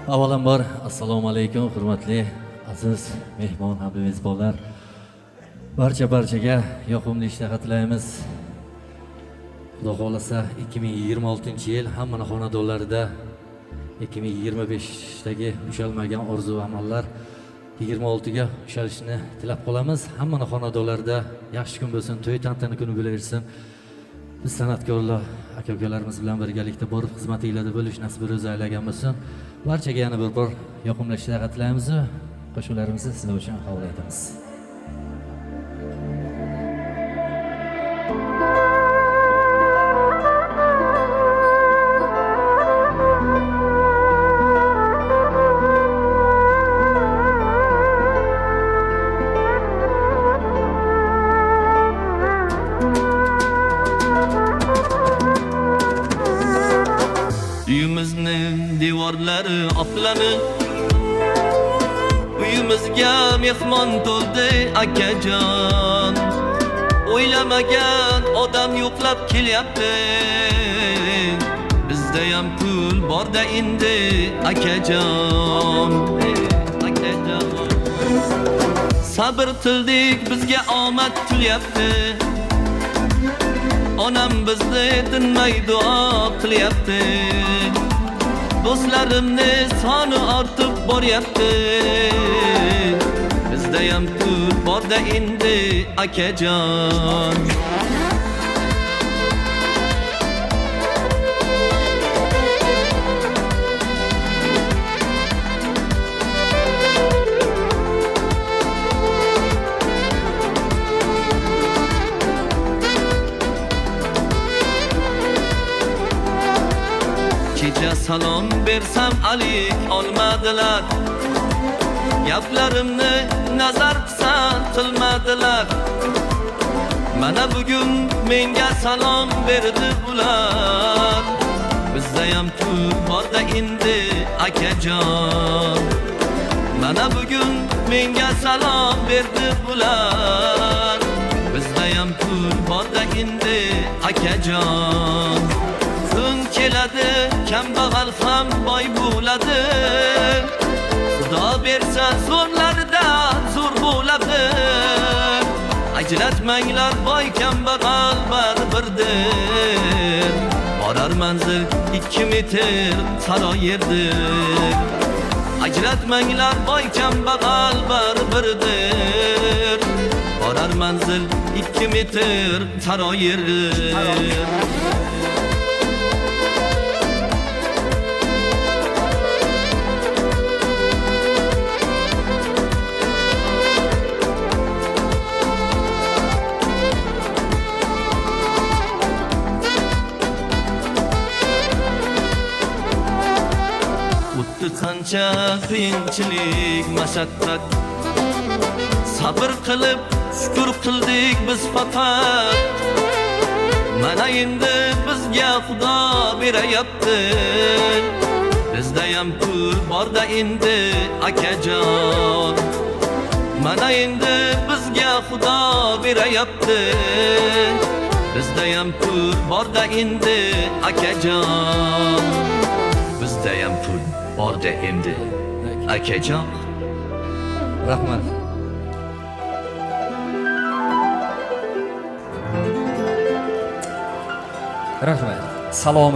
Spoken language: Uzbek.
Avvalambor assalomu alaykum hurmatli aziz mehmon hamda mezbonlar. Barchaga yoqimli ishlar tilaymiz. Xudo xolasa 2026-yil hamma xonadonlarida 2025dagi ushalmagan orzu va amallar 26ga ushalishini tilab qolamiz. Hamma xonadonlarda yaxshi kun bo'lsin, to'y tantana kuni bo'laversin. Biz san'atkorlar aka-ukalarimiz bilan birgalikda borib xizmatinglarda bo'lish nasib o'zi aylagan bo'lsin. Barchaga yana bir bor yoqimli ishlar tilaymiz. Qo'shiqlarimizni sizlar uchun qabul etamiz. Uyimizning devorlari oqlanib, uyimizga mehmon to'ldi akajon. O'ylamagan odam yo'qlab kelyapti. Bizda ham pul borda endi akajon. Sabr tildik, bizga omad tilyapti. Onam bizni tinmay duo qilyapti. Do'stlarimni soni ortib boryapti. Bizda ham pul borda endi akajon. Kecha salom bersam alik olmadilar. Gaplarimni nazar pisand qilmadilar. Mana bugun menga salom berdi bular. Bizda ham pul borda endi akajon. Mana bugun menga salom berdi bular. Bizda ham pul borda endi akajon. So'ng keladi, kambag'al ham boy bo'ladi. Xudo bersa zo'rlarda zo'r bo'ladi. Ajratmanglar, boy kambag'al baribirdir. Borar manzil 2 metr saro yerdir. Ajratmanglar, boy kambag'al baribirdir. Borar manzil 2 metr saro yerdir. Qancha qiyinchilik, mashaqqat, sabr qilib shukr qildik biz faqat. Mana endi bizga Xudo berayapti. Bizda ham pul borda endi akajon. Mana endi bizga Xudo berayapti. Bizda ham pul borda endi akajon. Bizda ham pul borda endi akajon. Rahmat. Rahmat. Salom